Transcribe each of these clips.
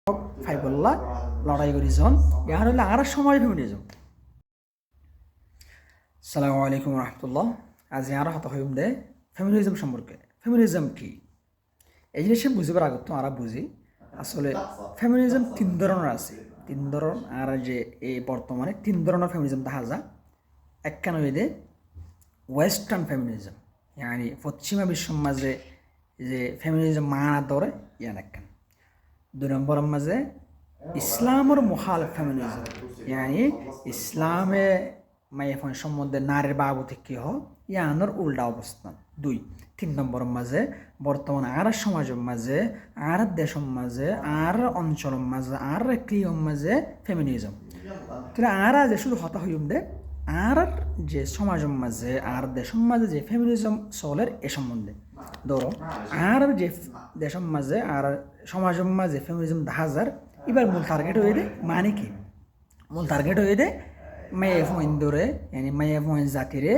হক ফাইবুল্লাহ লড়াই করিজন ইয়ার হইলে আর সময় ফেমিনিজম। আসসালামু আলাইকুম রহমতুল্লাহ। আজ আর হতা হইম দে ফেমিনিজম সম্পর্কে। ফেমিনিজম কি এই জিনিসে বুঝবার আগত আমরা বুঝি আসলে ফেমিনিজম তিন ধরনের আছে। তিন ধরন আর যে এই বর্তমানে তিন ধরনের ফেমিনিজম দেখা যায়। একখান হইলে ওয়েস্টার্ন ফেমিনিজম, yani পশ্চিমা বিশ্বের মাঝে যে ফেমিনিজম মানা ধরে ইয়ান একখান। দুই নম্বরের মাঝে ইসলামের মুখালিফ ফেমিনিজম, yani ইসলামে মাইফোন সম্বন্ধে নারীর বাবতি কি হ ইয়ানোর উল্টা অবস্থান। দুই তিন নম্বরের মাঝে বর্তমান আর সমাজের মাঝে আর দেশের মাঝে আর অঞ্চলের মাঝে আর ক্রিয়র মাঝে ফেমিনিজম। তাহলে আর যে শুধু হতা হইম দে আর যে সমাজের মাঝে আর দেশের মাঝে যে ফেমিনিজম চলের এ সম্বন্ধে ধরো আর যে দেশের মাঝে আর সমাজের মাঝে ফেমিনিজম দেখা যার এবার মূল টার্গেট হয়ে দে মানে কি মূল টার্গেট হয়ে দে মাইয়া ফইন্দরে yani মাইয়া ফইন জাতিরে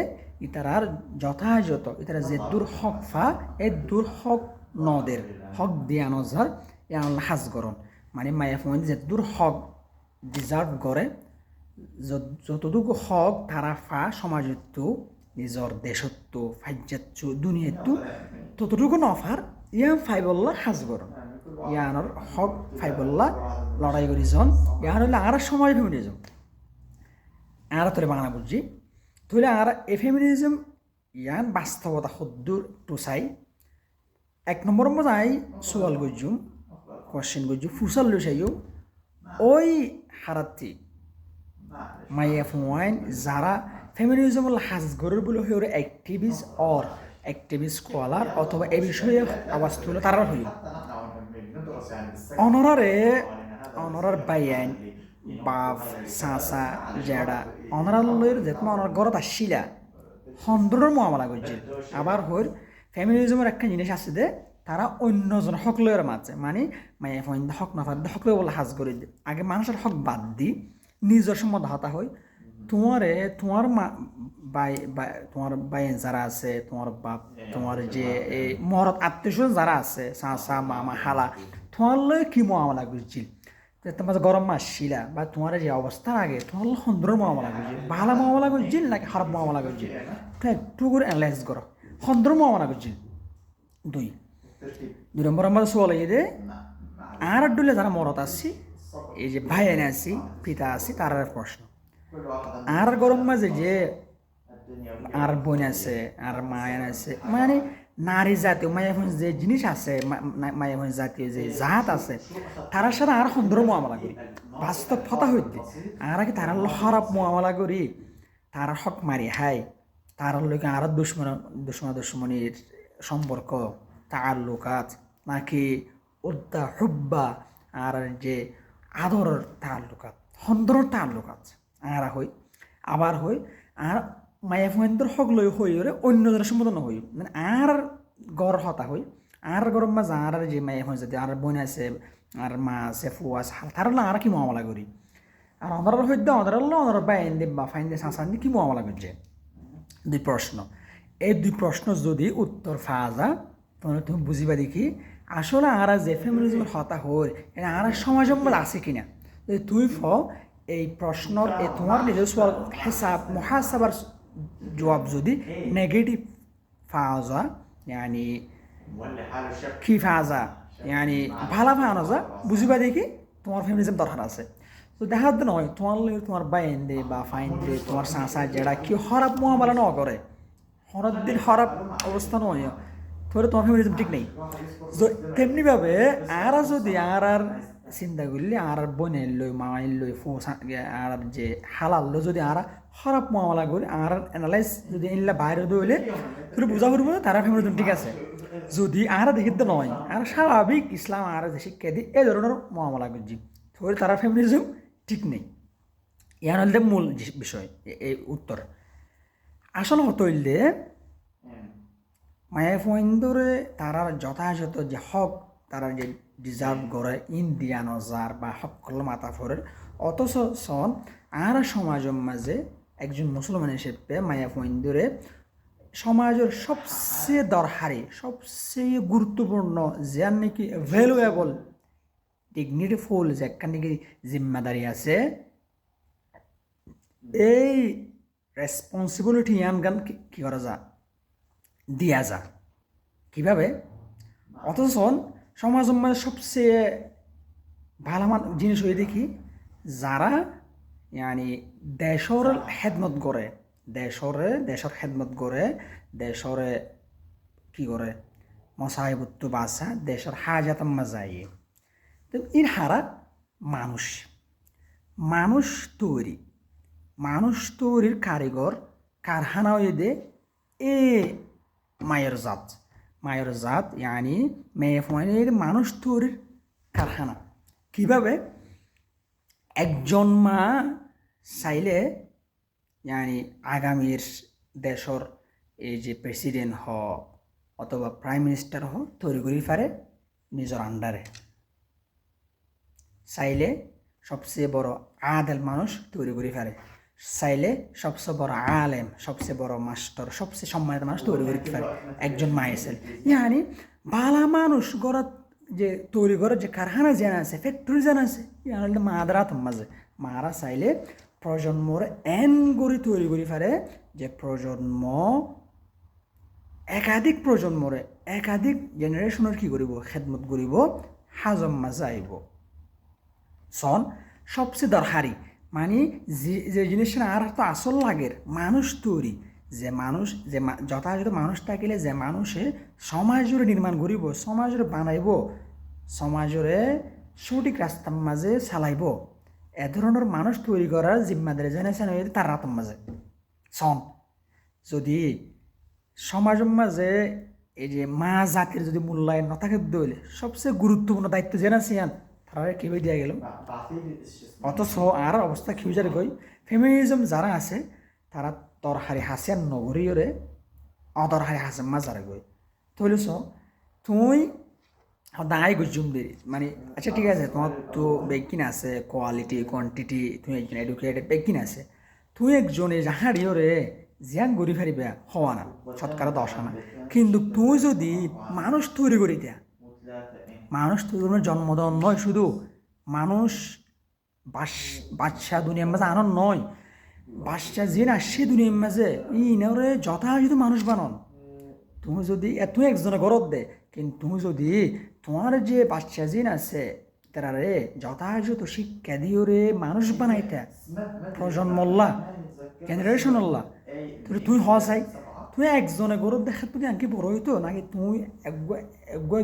ইতারার যথাযথ ইতারা যে দূর হক ফা এ দূর হক নদের হক দিয়া নজর ইয়ান হাজ গরন মানে মাইয়া ফইন যে দূর হক ডিজার্ভ করে যতটুকু হক তারা ফা সমাজত্ব নিজর দেশত্ব ফাজ্যাত্ব দুনিয়াত্ব ততটুকু নফার ইয়ান ফাইবল্লাহ হাজ গরন ইয়ানোর হক ফাইবল্লাহ লড়াই করিজন ইয়ান হইলে আর সমাজ ফেমিনিজম। আর তোরে বাংলা বুঝছি তুইলে আর এ ফেমিনিজম ইয়ান বাস্তবতা সদ্দুর টু চাই এক নম্বর মজাই সোয়াল গজ্জুম কোয়েশ্চেন গজ্জু ফুসাল লৈ চাইও ওই হারাতি মাইয়া ফুয়াইন যারা ফেমিনিজম হাজ গরুর বলে হয়ে অ্যাক্টিভিস্ট অর অ্যাক্টিভিস্ট স্কলার অথবা এ বিষয়ে আওয়াজ তুলে তারা হইল অনরার বাইয়াইন বাপ চাচা জেডা অনারালয়ের যেমন অনার ঘরত আসছিলা সন্দরের মামলা করছিল। আবার হইর ফেমিনিজমের একটা জিনিস আছে যে তারা অন্যজন হকলয়ের মাঝে মানে মাইয়া ফইন হক নফার হকলে বলে হাজ করে দিয়ে আগে মানুষের হক বাদ দি নিজের সম্বন্ধে হতা হয় তোমার মা তোমার বাইন যারা আছে তোমার বাপ তোমার যে এই মরত আত্মীয় যারা আছে চাচা মামা হালা তোমার লয়ে কি মামলা করছিল তোমার গরম মাস শিলা বা তোমার যে অবস্থা আগে তোমার সুন্দর মামলা করছিল ভালো মামলা করছিল নাকি খারাপ মামলা করছিল তো একটু করে অ্যানালাইজ করো সুন্দর মামলা করছিল। দুই নম্বর আমরা সোয়াল দে আর ডুলে যারা মরত আসছি এই যে ভাই এনে আছি পিতা আছি তার প্রশ্ন আর গরম মাঝে যে আর বোন আছে আর মায়ের আছে মানে নারী জাতীয় মায়াফোন যে জিনিস আছে মায়াফোন জাতীয় যে জাত আছে তারা সাথে আর সুন্দর মামলা করি বাস্তব ফতা হইতে আর কি তারা খারাপ মামলা করি তার হক মারি হাই তার লোকে আর দুশ্মনীর সম্পর্ক তার লোকাত নাকি উদ্দা হুব্বা আর যে আদরের তার লোকাত সুন্দরের তার লোকাত আর হই আবার হই আর মায়া ফোয়েন্দর হক লই হই ওরে অন্য জনের সম্বোধন হই মানে আর গড় হতা হই আর গরম মাঝ আর যে মায়া ফোন যদি আর বোন আছে আর মা আছে ফুয়া আছে তার আর কি মামলা করি আর অনার হইতে অনার বাইন দে বা ফাইন দে সাঁসান দিয়ে কি মামলা করছে। দুই প্রশ্ন এই দুই প্রশ্ন যদি উত্তর পাওয়া যায় তাহলে তুমি বুঝিবা দেখি আসলে আর যে ফেমিনিজমের হতা হই আর সমাজ আছে কিনা যদি তুই এই প্রশ্নর এই তোমার নিজের হিসাব মহাসাবার জবাব যদি নেগেটিভ পাওয়া যায় yani কি পাওয়া যায় yani ভালো পাওয়া যায় বুঝিবা দেখি তোমার ফেমিনিজম দরকার আছে। তো দেখা তো নয় তোমার বাইন দে বা ফাইন দে তোমার চাচা যেটা কি খারাপ মহামালা ন করে হরার দিন খারাপ অবস্থা নয় তোর তোমার ফেমিনিজম ঠিক নেই। তেমনিভাবে আর যদি আর চিন্তা করলে আর বোনের লই মায়ের লই আর যে হালাল লো যদি আর খারাপ মামলা করি আর অ্যানালাইজ যদি এনলা বাইরে দইলে তুই বোঝা করবো তারা ফেমিনিজম ঠিক আছে। যদি আর দেখিতে নয় আর স্বাভাবিক ইসলাম আর যে শিক্ষা দিই এই ধরনের মামলা করছি তোর তারা ফেমিনিজম ঠিক নেই। ইয়ান হলে মূল বিষয় এই উত্তর আসল হতো হইলে মায়া ফইন্দরে তারা যথাযথ যে হক তারা যে ডিজার্ভ করে ইন্ডিয়া নজার বা হকল মাতা ফরের অথচ সন আর সমাজের মাঝে একজন মুসলমান হিসেবে মায়া ফইন্দরে সমাজের সবচেয়ে দরকারি সবচেয়ে গুরুত্বপূর্ণ যার নাকি ভ্যালুয়েবল ডিগনিটি ফুল যে একখান নাকি জিম্মাদারি আছে এই রেসপন্সিবিলিটি ইয়ান গান কি করা যা দিয়া যা কীভাবে অথচ সমাজের মধ্যে সবচেয়ে ভালো জিনিস হয়ে দেখি যারা ইয়ানি দেশর খেদমত করে দেশর খেদমত করে দেশরে কি করে মশাইবুত্তু বাসা দেশের হাজাতাম্মা যায় তো ইর হারা মানুষ তৈরির কারিগর কারখানা হয়ে দে এ মায়ের জাত ইয়ানি মেয়ে ফোনের মানুষ তৈরির কারখানা কিভাবে একজন মা চাইলে ইয়ানি আগামীর দেশর এই যে প্রেসিডেন্ট হ অথবা প্রাইম মিনিস্টার হ তৈরি করি পারে নিজের আন্ডারে চাইলে সবচেয়ে বড় আদেল মানুষ তৈরি করি পারে চাইলে সবচেয়ে বড় আলেম সবচেয়ে বড় মাস্টার সবচেয়ে সম্মানিত মানুষ তৈরি করতে পারে একজন মায়ের ইয়ানি বালা মানুষ গড়ত যে তৈরি করে যে কারখানা জানা আছে ফ্যাক্টরি জানা আছে ইয়ানি মাদারা মাঝে মারা চাইলে প্রজন্মর গড়ি তৈরি করি পারে যে প্রজন্ম একাধিক প্রজন্মরে একাধিক জেনারেশনের কি করিব খেদমত করিব হাজম মাঝে আইব সন সবচেয়ে দরকারি মানে যে জিনিসটা আর তো আসল লাগের মানুষ তৈরি যে মানুষ যে যথাযথ মানুষ থাকিলে যে মানুষে সমাজরে নির্মাণ করিব সমাজরে বানাইব সমাজরে সঠিক রাস্তার মাঝে চালাইব এ ধরনের মানুষ তৈরি করার জিম্মাদারি জেনেছেন তার রাতের মাঝে সন যদি সমাজের মাঝে এই যে মা জাতির যদি মূল্যায়ন না থাকে দইলে সবচেয়ে গুরুত্বপূর্ণ দায়িত্ব জেনেছিয়ান তারা কীভাবে দিয়া গেল অথচ আর অবস্থা খিউজারে গই ফেমিনিজম যারা আছে তারা তরহারি হাসিয়ান নগরীয়রে অদরহারি হাসেন মাজারে গই তৈলছ তুই দায় গুজুম দে মানে আচ্ছা ঠিক আছে তোমার তো বেগিন আছে কোয়ালিটি কোয়ান্টিটি তুমি একজন এডুকেটেড বেগিন আছে তুই একজনে যাহারিয়রে জিয়ান গড়ি ফারিবে হওয়া না সৎকার দশ আনা কিন্তু তুই যদি মানুষ তৈরি করি দেয়া মানুষ তৈরি জন্মদান নয় শুধু মানুষ বাদশা দুনিয়ার মাঝে আনন্দ নয় বাদশা যে আসছে দুনিয়ার মাঝে ইনরে যথাযথ মানুষ বানন তুমি যদি এত একজনে গরত দে কিন্তু তুমি যদি তোমার যে বাদশা জিন আছে তারারে যথাযথ শিক্ষা দিও রে মানুষ বানাইতে প্রজন্মল্লা জেনারেশনল্লা তুই হসাই তুই একজনে গরব দেখাত তুই আনকি বড় হইতো নাকি তুই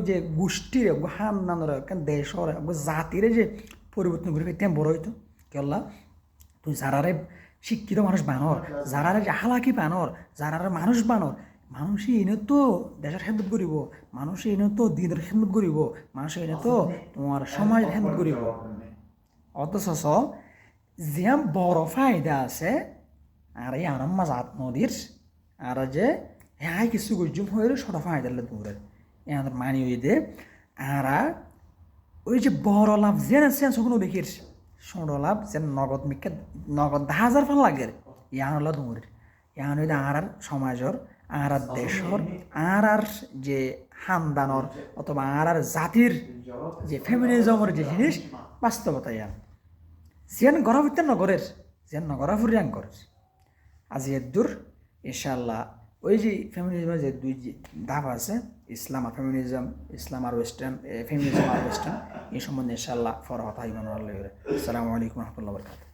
যে গোষ্ঠীর হান্নানোর দেশর জাতিরে যে পরিবর্তন করে তেম বড় হইতো কেল্লা তুই যারারে শিক্ষিত মানুষ বানর যারারে হালাকি বানর যারারে মানুষ বানর মানুষই এনে তো দেশের খেদমত করিব মানুষই এনে তো দিনের খেদমত করিব মানুষ এনে তো তোমার সমাজের খেদমত করিব অথচ যে বড় ফায়দা আছে আর এই আনম্মা জাত নদীর আর যে হ্যাঁ কিছু গুজুম হয়ে ছোটো ফায়দা দূরের এনাদের মানি ওই দে আর ওই যে বড় লাভ যেন আছে সকল দেখির ছোটো লাভ যে নগদ 10,000 ফান লাগে ইয়ান হল দূরের ইয়ান হইলে আর সমাজের আর দেশর আর যে খানদানর অথবা আর জাতির যে ফেমিনিজমের যে জিনিস বাস্তবতা ইয়ান যেন গড়াফুরতেন নগরের যেন নগরাফুর ইয়ান করের আজি দূর ইনশাআল্লাহ ওই যে ফেমিনিজমের যে দুই ধাপ আছে ইসলাম আর ফেমিনিজম ইসলাম আর ওয়েস্টার্ন ফেমিনিজম আর ওয়েস্টার্ন এই সম্বন্ধে ইনশাআল্লাহ ফর কথা ইমান আল্লাহ আসসালামু আলাইকুম রহমতুল্লাহ বরকাত